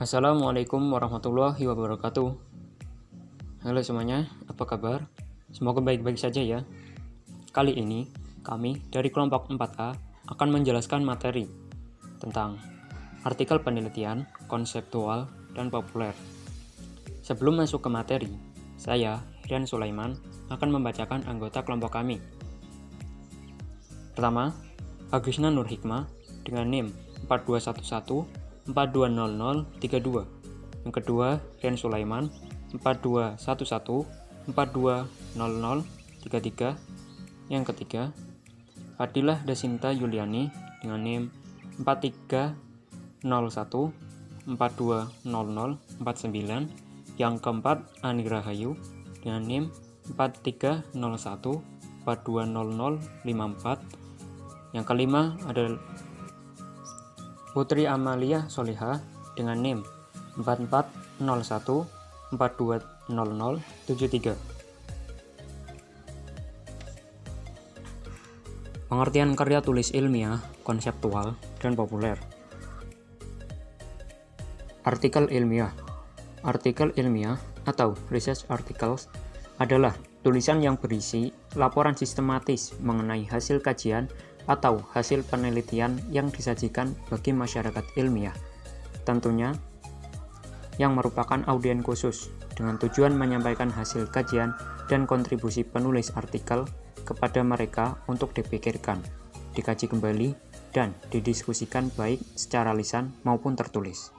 Assalamualaikum warahmatullahi wabarakatuh. Halo semuanya, apa kabar? Semoga baik-baik saja ya. Kali ini, kami dari kelompok 4A akan menjelaskan materi tentang artikel penelitian, konseptual, dan populer. Sebelum masuk ke materi, saya, Rian Sulaiman, akan membacakan anggota kelompok kami. Pertama, Agusna Nur Hikmah dengan NIM 4211-420032. Yang kedua, Rian Sulaiman 4211-420033. Yang ketiga, Fadilah Dasinta Yuliani dengan NIM 4301-420049. Yang keempat, Ani Rahayu dengan NIM 4301-420054. Yang kelima adalah Putri Amalia Solihah dengan NIM 4401-420073. Pengertian karya tulis ilmiah, konseptual, dan populer. Artikel ilmiah. Artikel ilmiah atau research articles adalah tulisan yang berisi laporan sistematis mengenai hasil kajian atau hasil penelitian yang disajikan bagi masyarakat ilmiah, tentunya yang merupakan audien khusus dengan tujuan menyampaikan hasil kajian dan kontribusi penulis artikel kepada mereka untuk dipikirkan, dikaji kembali, dan didiskusikan baik secara lisan maupun tertulis.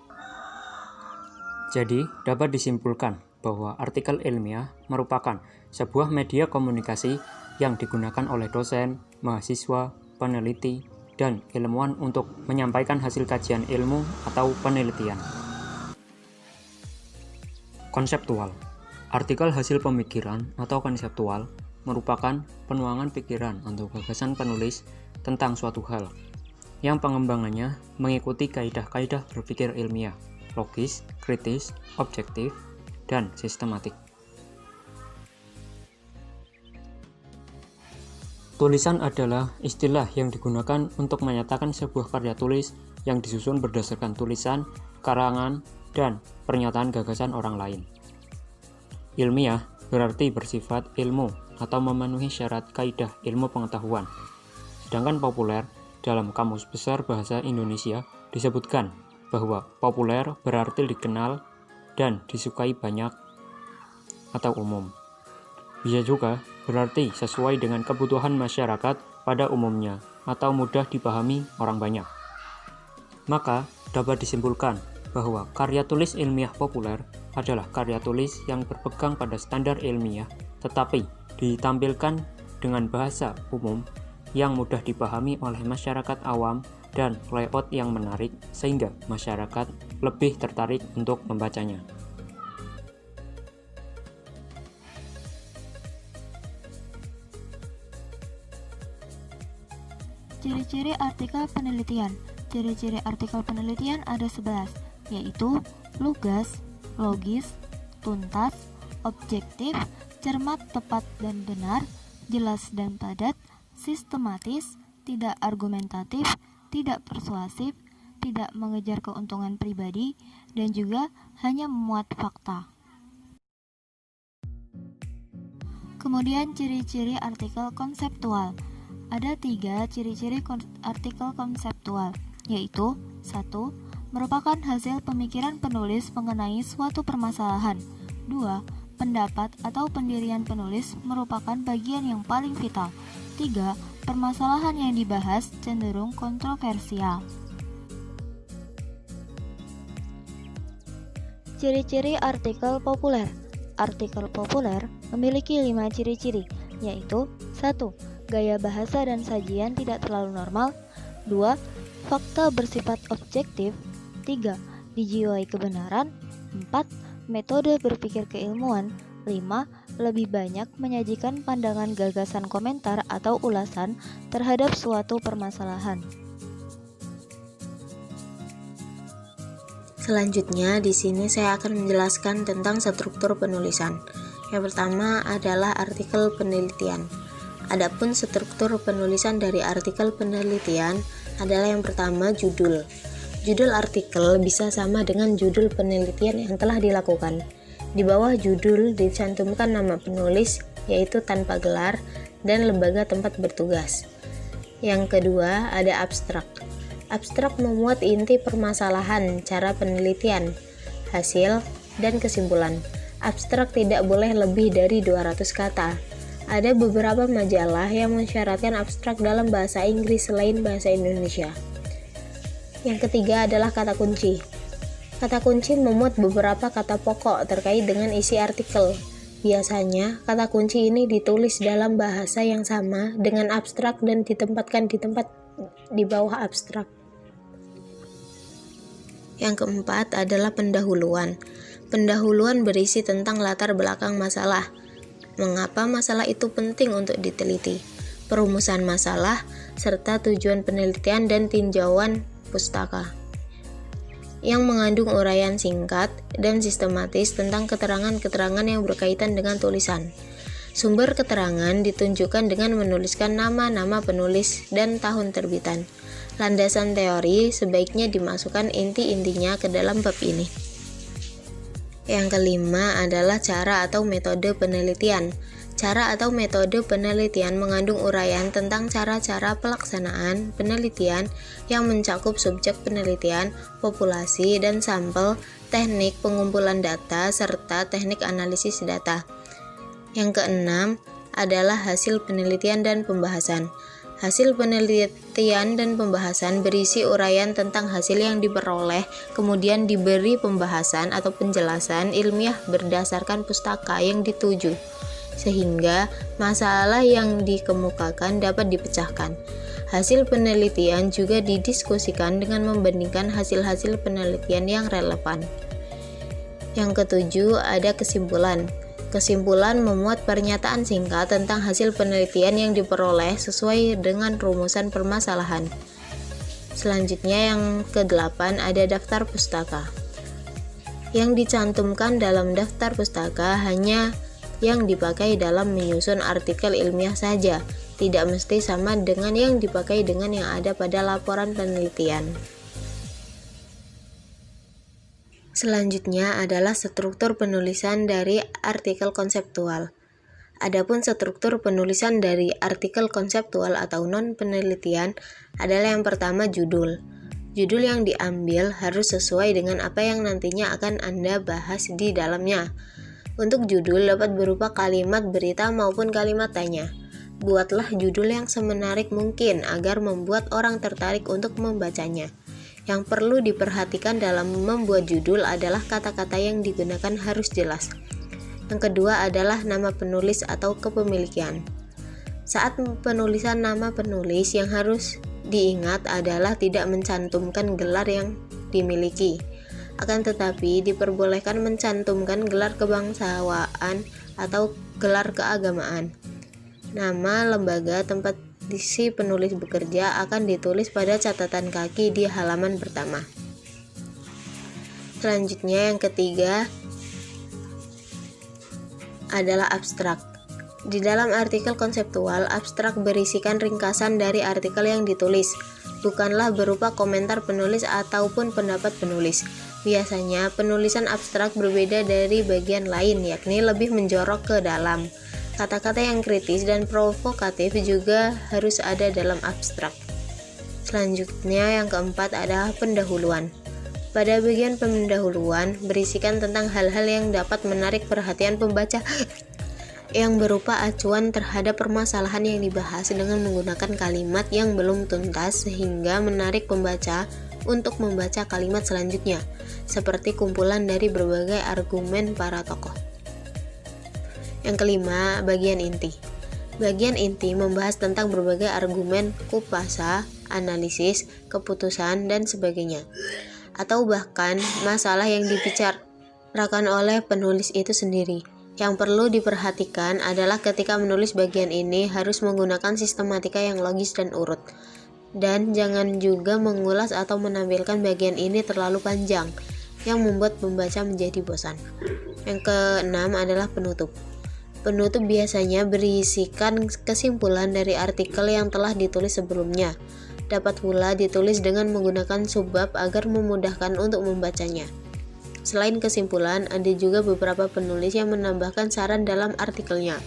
Jadi, dapat disimpulkan bahwa artikel ilmiah merupakan sebuah media komunikasi yang digunakan oleh dosen, mahasiswa, peneliti, dan ilmuwan untuk menyampaikan hasil kajian ilmu atau penelitian. Konseptual. Artikel hasil pemikiran atau konseptual merupakan penuangan pikiran atau gagasan penulis tentang suatu hal, yang pengembangannya mengikuti kaidah-kaidah berpikir ilmiah, logis, kritis, objektif, dan sistematik. Tulisan adalah istilah yang digunakan untuk menyatakan sebuah karya tulis yang disusun berdasarkan tulisan, karangan, dan pernyataan gagasan orang lain. Ilmiah berarti bersifat ilmu atau memenuhi syarat kaidah ilmu pengetahuan. Sedangkan populer dalam Kamus Besar Bahasa Indonesia disebutkan bahwa populer berarti dikenal dan disukai banyak atau umum. Bisa juga berarti sesuai dengan kebutuhan masyarakat pada umumnya atau mudah dipahami orang banyak. Maka dapat disimpulkan bahwa karya tulis ilmiah populer adalah karya tulis yang berpegang pada standar ilmiah tetapi ditampilkan dengan bahasa umum yang mudah dipahami oleh masyarakat awam dan layout yang menarik sehingga masyarakat lebih tertarik untuk membacanya. Ciri-ciri artikel penelitian. Ciri-ciri artikel penelitian ada 11, yaitu lugas, logis, tuntas, objektif, cermat, tepat dan benar, jelas dan padat, sistematis, tidak argumentatif, tidak persuasif, tidak mengejar keuntungan pribadi, dan juga hanya memuat fakta. Kemudian ciri-ciri artikel konseptual. Ada 3 ciri-ciri artikel konseptual, yaitu 1. Merupakan hasil pemikiran penulis mengenai suatu permasalahan. 2. Pendapat atau pendirian penulis merupakan bagian yang paling vital. 3. Permasalahan yang dibahas cenderung kontroversial. Ciri-ciri artikel populer. Artikel populer memiliki 5 ciri-ciri, yaitu 1. Gaya bahasa dan sajian tidak terlalu normal. 2. Fakta bersifat objektif. 3. Dijiwai kebenaran. 4. Metode berpikir keilmuan. 5. Lebih banyak menyajikan pandangan gagasan komentar atau ulasan terhadap suatu permasalahan. Selanjutnya, di sini saya akan menjelaskan tentang struktur penulisan. Yang pertama adalah artikel penelitian. Adapun struktur penulisan dari artikel penelitian adalah yang pertama judul. Judul artikel bisa sama dengan judul penelitian yang telah dilakukan. Di bawah judul dicantumkan nama penulis, yaitu tanpa gelar, dan lembaga tempat bertugas. Yang kedua, ada abstrak. Abstrak memuat inti permasalahan, cara penelitian, hasil, dan kesimpulan. Abstrak tidak boleh lebih dari 200 kata. Ada beberapa majalah yang mensyaratkan abstrak dalam bahasa Inggris selain bahasa Indonesia. Yang ketiga adalah kata kunci. Kata kunci memuat beberapa kata pokok terkait dengan isi artikel. Biasanya, kata kunci ini ditulis dalam bahasa yang sama dengan abstrak dan ditempatkan di bawah abstrak. Yang keempat adalah pendahuluan. Pendahuluan berisi tentang latar belakang masalah. Mengapa masalah itu penting untuk diteliti, perumusan masalah, serta tujuan penelitian dan tinjauan pustaka, yang mengandung uraian singkat dan sistematis tentang keterangan-keterangan yang berkaitan dengan tulisan. Sumber keterangan ditunjukkan dengan menuliskan nama-nama penulis dan tahun terbitan. Landasan teori sebaiknya dimasukkan inti-intinya ke dalam bab ini. Yang kelima adalah cara atau metode penelitian. Cara atau metode penelitian mengandung uraian tentang cara-cara pelaksanaan penelitian yang mencakup subjek penelitian, populasi, dan sampel, teknik pengumpulan data, serta teknik analisis data. Yang keenam adalah hasil penelitian dan pembahasan. Hasil penelitian dan pembahasan berisi uraian tentang hasil yang diperoleh, kemudian diberi pembahasan atau penjelasan ilmiah berdasarkan pustaka yang dituju, sehingga masalah yang dikemukakan dapat dipecahkan. Hasil penelitian juga didiskusikan dengan membandingkan hasil-hasil penelitian yang relevan. Yang ketujuh ada kesimpulan. Kesimpulan memuat pernyataan singkat tentang hasil penelitian yang diperoleh sesuai dengan rumusan permasalahan. Selanjutnya yang kedelapan ada daftar pustaka. Yang dicantumkan dalam daftar pustaka hanya yang dipakai dalam menyusun artikel ilmiah saja, tidak mesti sama dengan yang dipakai dengan yang ada pada laporan penelitian. Selanjutnya adalah struktur penulisan dari artikel konseptual. Adapun struktur penulisan dari artikel konseptual atau non-penelitian adalah yang pertama judul. Judul yang diambil harus sesuai dengan apa yang nantinya akan Anda bahas di dalamnya. Untuk judul dapat berupa kalimat berita maupun kalimat tanya. Buatlah judul yang semenarik mungkin agar membuat orang tertarik untuk membacanya. Yang perlu diperhatikan dalam membuat judul adalah kata-kata yang digunakan harus jelas. Yang kedua adalah nama penulis atau kepemilikan. Saat penulisan nama penulis yang harus diingat adalah tidak mencantumkan gelar yang dimiliki. Akan tetapi diperbolehkan mencantumkan gelar kebangsaan atau gelar keagamaan. Nama lembaga tempat si penulis bekerja akan ditulis pada catatan kaki di halaman pertama. Selanjutnya yang ketiga adalah abstrak. Di dalam artikel konseptual, abstrak berisikan ringkasan dari artikel yang ditulis, bukanlah berupa komentar penulis ataupun pendapat penulis. Biasanya penulisan abstrak berbeda dari bagian lain, yakni lebih menjorok ke dalam. Kata-kata yang kritis dan provokatif juga harus ada dalam abstrak. Selanjutnya yang keempat adalah pendahuluan. Pada bagian pendahuluan berisikan tentang hal-hal yang dapat menarik perhatian pembaca yang berupa acuan terhadap permasalahan yang dibahas dengan menggunakan kalimat yang belum tuntas sehingga menarik pembaca untuk membaca kalimat selanjutnya, seperti kumpulan dari berbagai argumen para tokoh. Yang kelima, bagian inti. Bagian inti membahas tentang berbagai argumen, kupasan, analisis, keputusan, dan sebagainya. Atau bahkan masalah yang dibicarakan oleh penulis itu sendiri. Yang perlu diperhatikan adalah ketika menulis bagian ini harus menggunakan sistematika yang logis dan urut. Dan jangan juga mengulas atau menampilkan bagian ini terlalu panjang, yang membuat pembaca menjadi bosan. Yang keenam adalah penutup. Penutup biasanya berisikan kesimpulan dari artikel yang telah ditulis sebelumnya. Dapat pula ditulis dengan menggunakan subbab agar memudahkan untuk membacanya. Selain kesimpulan, ada juga beberapa penulis yang menambahkan saran dalam artikelnya.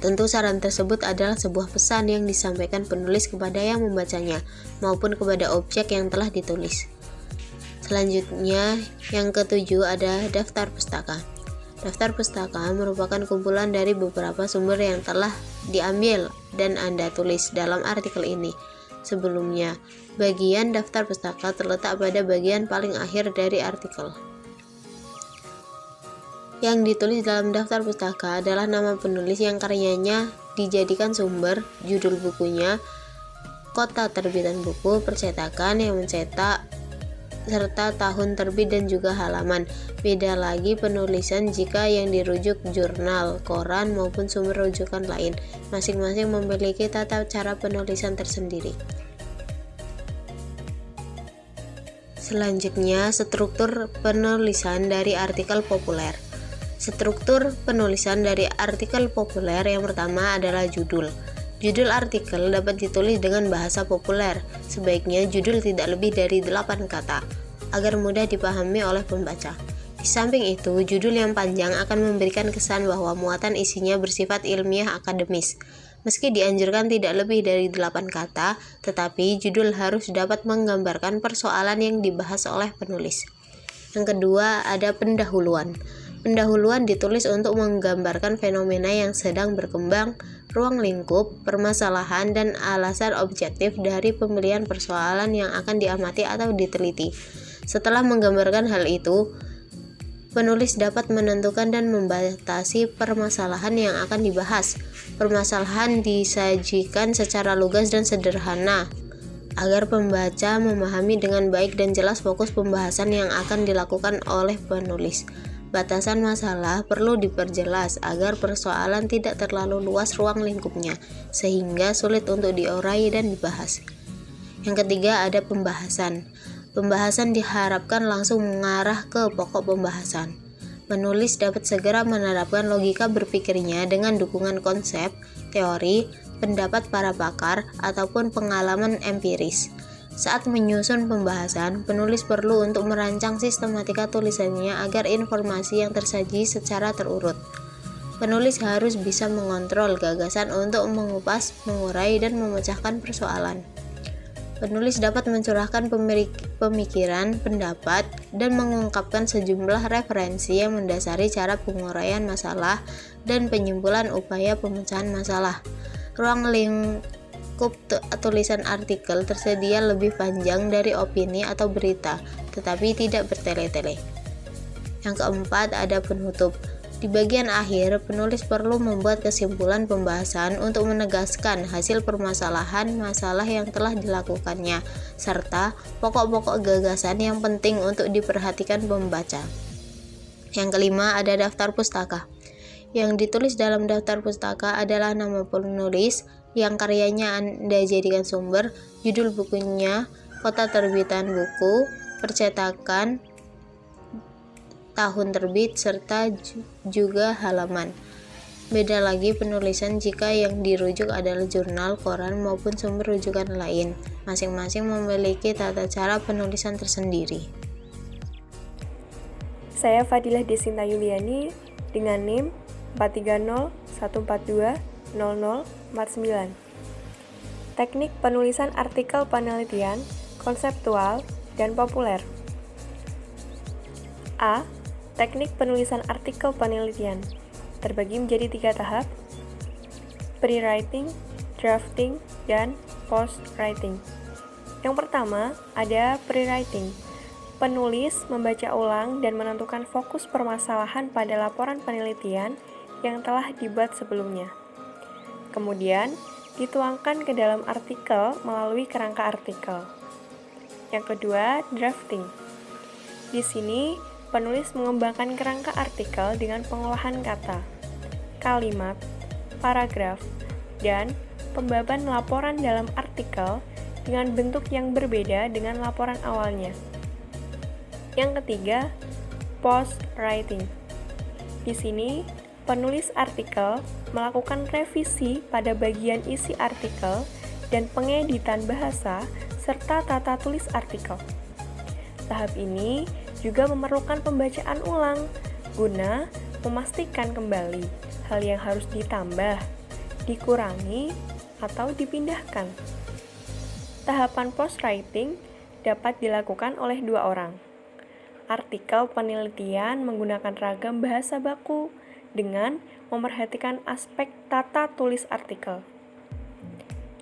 Tentu saran tersebut adalah sebuah pesan yang disampaikan penulis kepada yang membacanya, maupun kepada objek yang telah ditulis. Selanjutnya, yang ketujuh ada daftar pustaka. Daftar pustaka merupakan kumpulan dari beberapa sumber yang telah diambil dan Anda tulis dalam artikel ini. Sebelumnya, bagian daftar pustaka terletak pada bagian paling akhir dari artikel. Yang ditulis dalam daftar pustaka adalah nama penulis yang karyanya dijadikan sumber, judul bukunya, kota terbitan buku, percetakan yang mencetak, serta tahun terbit dan juga halaman. Beda lagi penulisan jika yang dirujuk jurnal, koran maupun sumber rujukan lain. Masing-masing memiliki tata cara penulisan tersendiri. Selanjutnya, struktur penulisan dari artikel populer. Struktur penulisan dari artikel populer yang pertama adalah judul. Judul artikel dapat ditulis dengan bahasa populer. Sebaiknya judul tidak lebih dari 8 kata, agar mudah dipahami oleh pembaca. Di samping itu, judul yang panjang akan memberikan kesan bahwa muatan isinya bersifat ilmiah akademis. Meski dianjurkan tidak lebih dari 8 kata, tetapi judul harus dapat menggambarkan persoalan yang dibahas oleh penulis. Yang kedua, ada pendahuluan. Pendahuluan ditulis untuk menggambarkan fenomena yang sedang berkembang, ruang lingkup, permasalahan, dan alasan objektif dari pemilihan persoalan yang akan diamati atau diteliti. Setelah menggambarkan hal itu, penulis dapat menentukan dan membatasi permasalahan yang akan dibahas. Permasalahan disajikan secara lugas dan sederhana, agar pembaca memahami dengan baik dan jelas fokus pembahasan yang akan dilakukan oleh penulis. Batasan masalah perlu diperjelas agar persoalan tidak terlalu luas ruang lingkupnya, sehingga sulit untuk diurai dan dibahas. Yang ketiga ada pembahasan. Pembahasan diharapkan langsung mengarah ke pokok pembahasan. Penulis dapat segera menerapkan logika berpikirnya dengan dukungan konsep, teori, pendapat para pakar, ataupun pengalaman empiris. Saat menyusun pembahasan, penulis perlu untuk merancang sistematika tulisannya agar informasi yang tersaji secara terurut. Penulis harus bisa mengontrol gagasan untuk mengupas, mengurai, dan memecahkan persoalan. Penulis dapat mencurahkan pemikiran, pendapat, dan mengungkapkan sejumlah referensi yang mendasari cara penguraian masalah dan penyimpulan upaya pemecahan masalah. Ruang lingkup tulisan artikel tersedia lebih panjang dari opini atau berita, tetapi tidak bertele-tele. Yang keempat ada penutup. Di bagian akhir, penulis perlu membuat kesimpulan pembahasan untuk menegaskan hasil permasalahan masalah yang telah dilakukannya, serta pokok-pokok gagasan yang penting untuk diperhatikan pembaca. Yang kelima ada daftar pustaka. Yang ditulis dalam daftar pustaka adalah nama penulis yang karyanya Anda jadikan sumber, judul bukunya, kota terbitan buku, percetakan, tahun terbit, serta juga halaman. Beda lagi penulisan jika yang dirujuk adalah jurnal, koran, maupun sumber rujukan lain. Masing-masing memiliki tata cara penulisan tersendiri. Saya Fadilah Desinta Yuliani dengan NIM 43014200049. Teknik penulisan artikel penelitian, konseptual, dan populer. A. Teknik penulisan artikel penelitian terbagi menjadi 3 tahap: pre-writing, drafting, dan post-writing. Yang pertama ada pre-writing. Penulis membaca ulang dan menentukan fokus permasalahan pada laporan penelitian yang telah dibuat sebelumnya. Kemudian dituangkan ke dalam artikel melalui kerangka artikel. Yang kedua, drafting. Di sini penulis mengembangkan kerangka artikel dengan pengolahan kata, kalimat, paragraf, dan pembaban laporan dalam artikel dengan bentuk yang berbeda dengan laporan awalnya. Yang ketiga, post-writing. Di sini, penulis artikel melakukan revisi pada bagian isi artikel dan pengeditan bahasa, serta tata tulis artikel. Tahap ini juga memerlukan pembacaan ulang guna memastikan kembali hal yang harus ditambah, dikurangi, atau dipindahkan. Tahapan post-writing dapat dilakukan oleh dua orang. Artikel penelitian menggunakan ragam bahasa baku dengan memerhatikan aspek tata tulis artikel.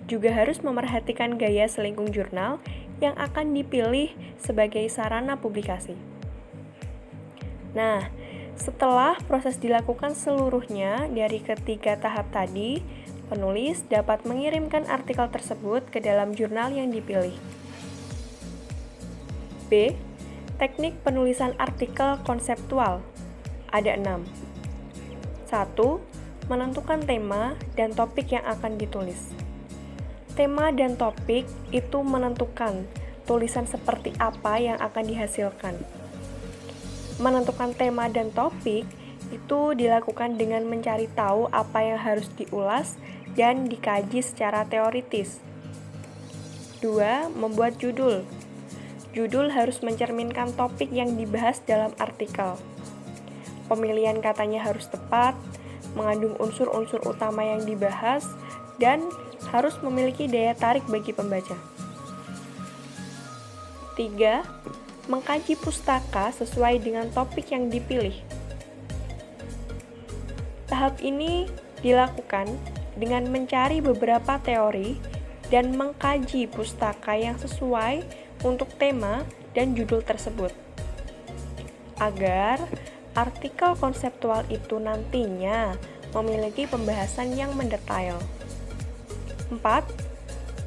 Juga harus memerhatikan gaya selingkung jurnal yang akan dipilih sebagai sarana publikasi. Nah, setelah proses dilakukan seluruhnya dari ketiga tahap tadi, penulis dapat mengirimkan artikel tersebut ke dalam jurnal yang dipilih. B. Teknik penulisan artikel konseptual. Ada 6. 1. Menentukan tema dan topik yang akan ditulis. Tema dan topik itu menentukan tulisan seperti apa yang akan dihasilkan. Menentukan tema dan topik itu dilakukan dengan mencari tahu apa yang harus diulas dan dikaji secara teoritis. 2. Membuat judul. Judul harus mencerminkan topik yang dibahas dalam artikel. Pemilihan katanya harus tepat, mengandung unsur-unsur utama yang dibahas, dan harus memiliki daya tarik bagi pembaca. 3. Mengkaji pustaka sesuai dengan topik yang dipilih. Tahap ini dilakukan dengan mencari beberapa teori dan mengkaji pustaka yang sesuai untuk tema dan judul tersebut, agar artikel konseptual itu nantinya memiliki pembahasan yang mendetail. 4.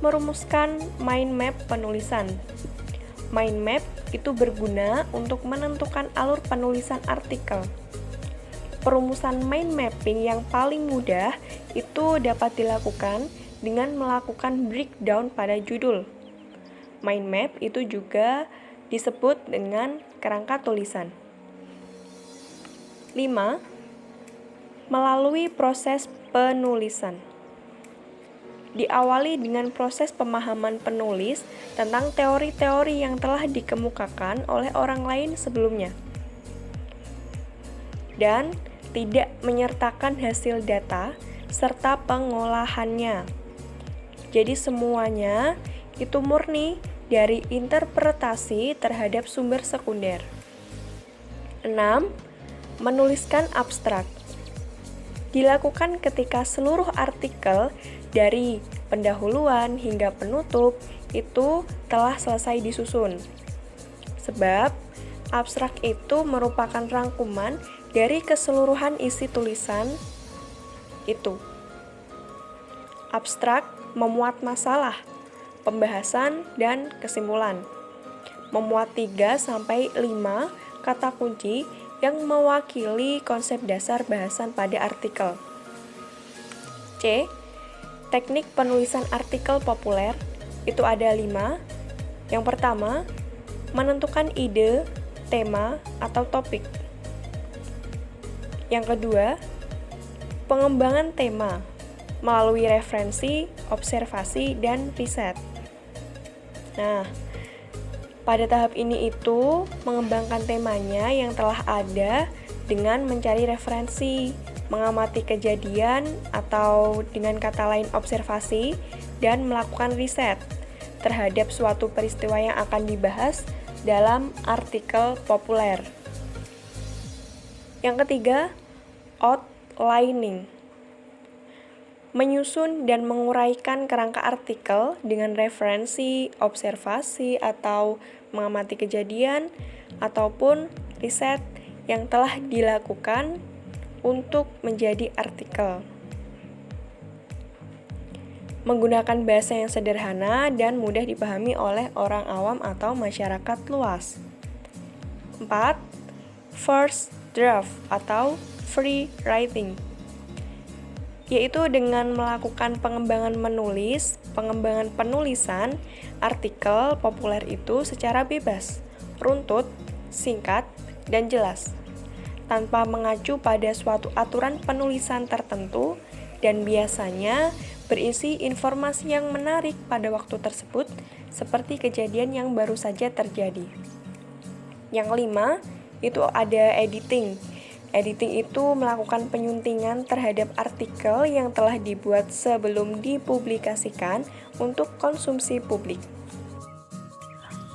Merumuskan mind map penulisan. Mind map itu berguna untuk menentukan alur penulisan artikel. Perumusan mind mapping yang paling mudah itu dapat dilakukan dengan melakukan breakdown pada judul. Mind map itu juga disebut dengan kerangka tulisan. 5. Melalui proses penulisan. Diawali dengan proses pemahaman penulis tentang teori-teori yang telah dikemukakan oleh orang lain sebelumnya, dan tidak menyertakan hasil data serta pengolahannya. Jadi semuanya itu murni dari interpretasi terhadap sumber sekunder. 6. Menuliskan abstrak. Dilakukan ketika seluruh artikel dari pendahuluan hingga penutup itu telah selesai disusun. Sebab abstrak itu merupakan rangkuman dari keseluruhan isi tulisan itu. Abstrak memuat masalah, pembahasan, dan kesimpulan. Memuat 3-5 kata kunci yang mewakili konsep dasar bahasan pada artikel. C. Teknik penulisan artikel populer itu ada 5. Yang pertama, menentukan ide, tema, atau topik. Yang kedua, pengembangan tema melalui referensi, observasi, dan riset. Nah, pada tahap ini itu mengembangkan temanya yang telah ada dengan mencari referensi, mengamati kejadian atau dengan kata lain observasi, dan melakukan riset terhadap suatu peristiwa yang akan dibahas dalam artikel populer. Yang ketiga, outlining. Menyusun dan menguraikan kerangka artikel dengan referensi, observasi, atau mengamati kejadian, ataupun riset yang telah dilakukan untuk menjadi artikel. Menggunakan bahasa yang sederhana dan mudah dipahami oleh orang awam atau masyarakat luas. 4. First draft atau free writing, yaitu dengan melakukan pengembangan pengembangan penulisan artikel populer itu secara bebas, runtut, singkat, dan jelas, tanpa mengacu pada suatu aturan penulisan tertentu, dan biasanya berisi informasi yang menarik pada waktu tersebut, seperti kejadian yang baru saja terjadi. Yang kelima, itu ada editing. Editing itu melakukan penyuntingan terhadap artikel yang telah dibuat sebelum dipublikasikan untuk konsumsi publik.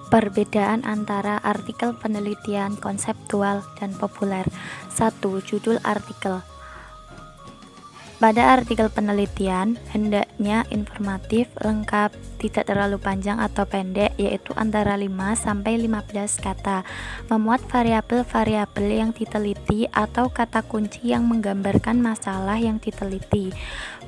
Perbedaan antara artikel penelitian konseptual dan populer. 1. Judul artikel. Pada artikel penelitian, hendaknya informatif, lengkap, tidak terlalu panjang atau pendek, yaitu antara 5 sampai 15 kata. Memuat variabel-variabel yang diteliti atau kata kunci yang menggambarkan masalah yang diteliti.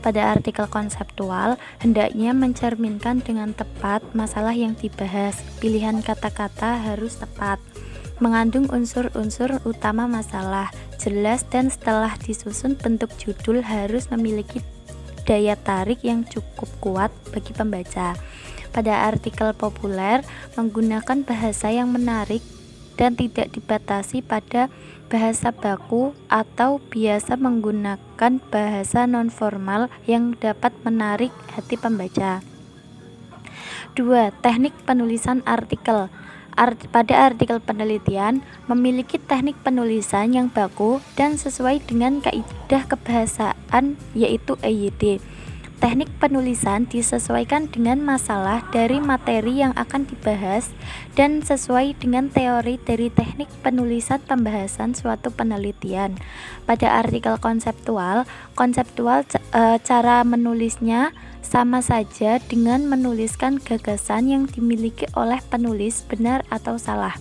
Pada artikel konseptual, hendaknya mencerminkan dengan tepat masalah yang dibahas. Pilihan kata-kata harus tepat, mengandung unsur-unsur utama masalah, jelas, dan setelah disusun bentuk judul harus memiliki daya tarik yang cukup kuat bagi pembaca. Pada artikel populer, menggunakan bahasa yang menarik dan tidak dibatasi pada bahasa baku atau biasa menggunakan bahasa nonformal yang dapat menarik hati pembaca. 2. Teknik penulisan artikel. Pada artikel penelitian, memiliki teknik penulisan yang baku dan sesuai dengan kaidah kebahasaan, yaitu EYD. Teknik penulisan disesuaikan dengan masalah dari materi yang akan dibahas dan sesuai dengan teori dari teknik penulisan pembahasan suatu penelitian. Pada artikel konseptual, cara menulisnya sama saja dengan menuliskan gagasan yang dimiliki oleh penulis, benar atau salah.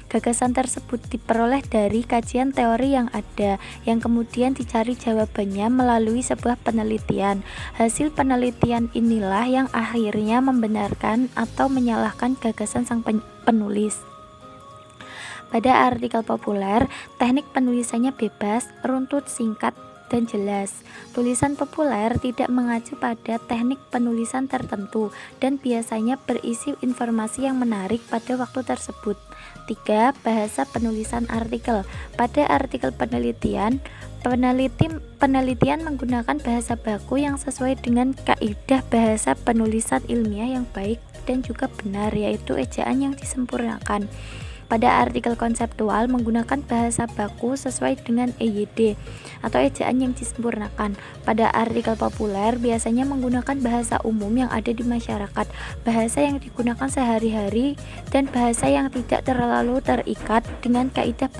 Gagasan tersebut diperoleh dari kajian teori yang ada, yang kemudian dicari jawabannya melalui sebuah penelitian. Hasil penelitian inilah yang akhirnya membenarkan atau menyalahkan gagasan sang penulis. Pada artikel populer, teknik penulisannya bebas, runtut, singkat, dan jelas. Tulisan populer tidak mengacu pada teknik penulisan tertentu dan biasanya berisi informasi yang menarik pada waktu tersebut. 3. Bahasa penulisan artikel. Pada artikel penelitian menggunakan bahasa baku yang sesuai dengan kaidah bahasa penulisan ilmiah yang baik dan juga benar, yaitu ejaan yang disempurnakan. Pada artikel konseptual menggunakan bahasa baku sesuai dengan EYD atau ejaan yang disempurnakan. Pada artikel populer biasanya menggunakan bahasa umum yang ada di masyarakat, bahasa yang digunakan sehari-hari, dan bahasa yang tidak terlalu terikat dengan kaidah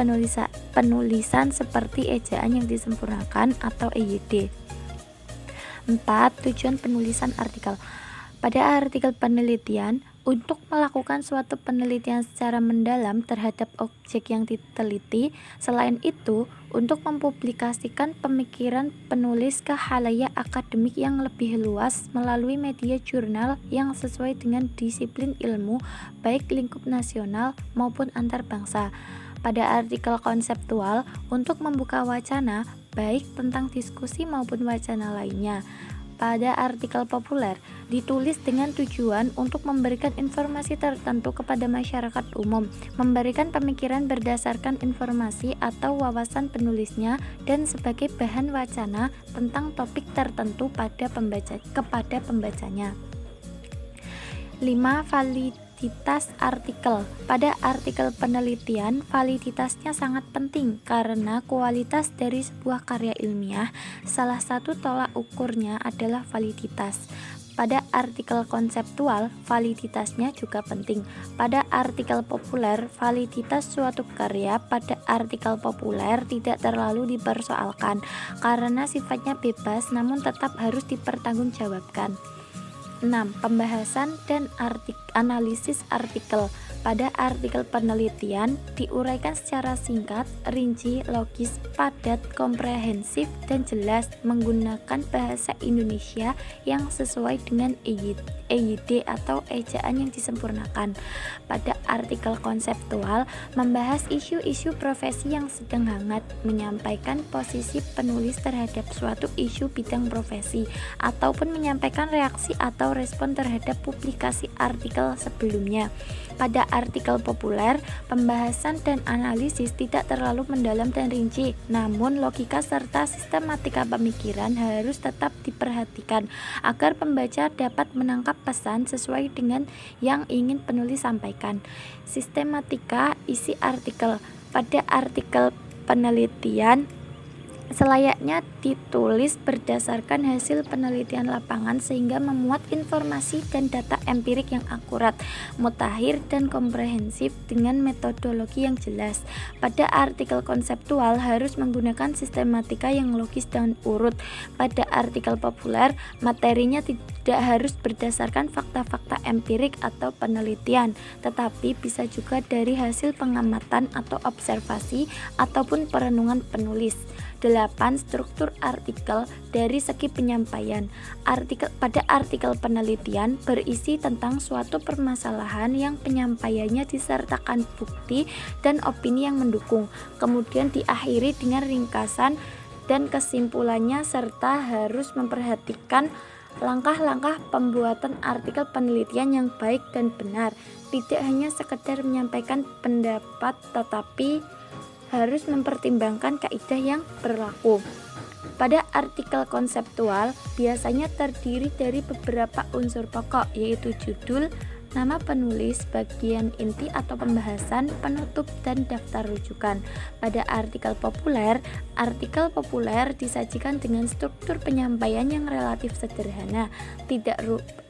penulisan seperti ejaan yang disempurnakan atau EYD. 4. Tujuan penulisan artikel. Pada artikel penelitian, untuk melakukan suatu penelitian secara mendalam terhadap objek yang diteliti, selain itu, untuk mempublikasikan pemikiran penulis ke khalayak akademik yang lebih luas melalui media jurnal yang sesuai dengan disiplin ilmu, baik lingkup nasional maupun antar bangsa. Pada artikel konseptual, untuk membuka wacana, baik tentang diskusi maupun wacana lainnya. Pada artikel populer, ditulis dengan tujuan untuk memberikan informasi tertentu kepada masyarakat umum, memberikan pemikiran berdasarkan informasi atau wawasan penulisnya, dan sebagai bahan wacana tentang topik tertentu kepada pembacanya. 5. Validitas artikel. Pada artikel penelitian, validitasnya sangat penting karena kualitas dari sebuah karya ilmiah, salah satu tolak ukurnya adalah validitas. Pada artikel konseptual, validitasnya juga penting. Pada artikel populer, validitas suatu karya pada artikel populer tidak terlalu dipersoalkan karena sifatnya bebas namun tetap harus dipertanggungjawabkan. 6. Pembahasan dan analisis artikel. Pada artikel penelitian diuraikan secara singkat, rinci, logis, padat, komprehensif, dan jelas menggunakan bahasa Indonesia yang sesuai dengan EYD atau ejaan yang disempurnakan. Pada artikel konseptual membahas isu-isu profesi yang sedang hangat, menyampaikan posisi penulis terhadap suatu isu bidang profesi, ataupun menyampaikan reaksi atau respon terhadap publikasi artikel artikel sebelumnya. Pada artikel populer, pembahasan dan analisis tidak terlalu mendalam dan rinci, namun logika serta sistematika pemikiran harus tetap diperhatikan agar pembaca dapat menangkap pesan sesuai dengan yang ingin penulis sampaikan. Sistematika isi artikel. Pada artikel penelitian selayaknya ditulis berdasarkan hasil penelitian lapangan sehingga memuat informasi dan data empirik yang akurat, mutakhir, dan komprehensif dengan metodologi yang jelas. Pada artikel konseptual harus menggunakan sistematika yang logis dan urut. Pada artikel populer, materinya tidak harus berdasarkan fakta-fakta empirik atau penelitian, tetapi bisa juga dari hasil pengamatan atau observasi ataupun perenungan penulis. 8. Struktur artikel dari segi penyampaian. Pada artikel penelitian berisi tentang suatu permasalahan yang penyampaiannya disertakan bukti dan opini yang mendukung. Kemudian diakhiri dengan ringkasan dan kesimpulannya serta harus memperhatikan langkah-langkah pembuatan artikel penelitian yang baik dan benar. Tidak hanya sekedar menyampaikan pendapat tetapi harus mempertimbangkan kaidah yang berlaku. Pada artikel konseptual biasanya terdiri dari beberapa unsur pokok, yaitu judul, nama penulis, bagian inti atau pembahasan, penutup, dan daftar rujukan. Pada artikel populer disajikan dengan struktur penyampaian yang relatif sederhana,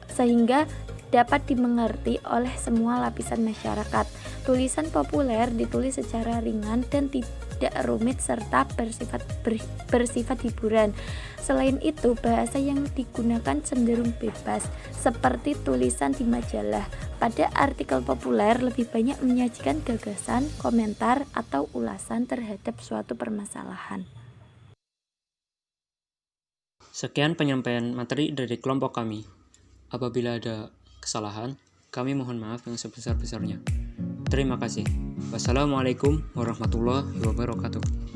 sehingga dapat dimengerti oleh semua lapisan masyarakat. Tulisan populer ditulis secara ringan dan tidak rumit serta bersifat hiburan. Selain itu, bahasa yang digunakan cenderung bebas, seperti tulisan di majalah. Pada artikel populer lebih banyak menyajikan gagasan, komentar, atau ulasan terhadap suatu permasalahan. Sekian penyampaian materi dari kelompok kami. Apabila ada kesalahan, kami mohon maaf yang sebesar-besarnya. Terima kasih. Wassalamualaikum warahmatullahi wabarakatuh.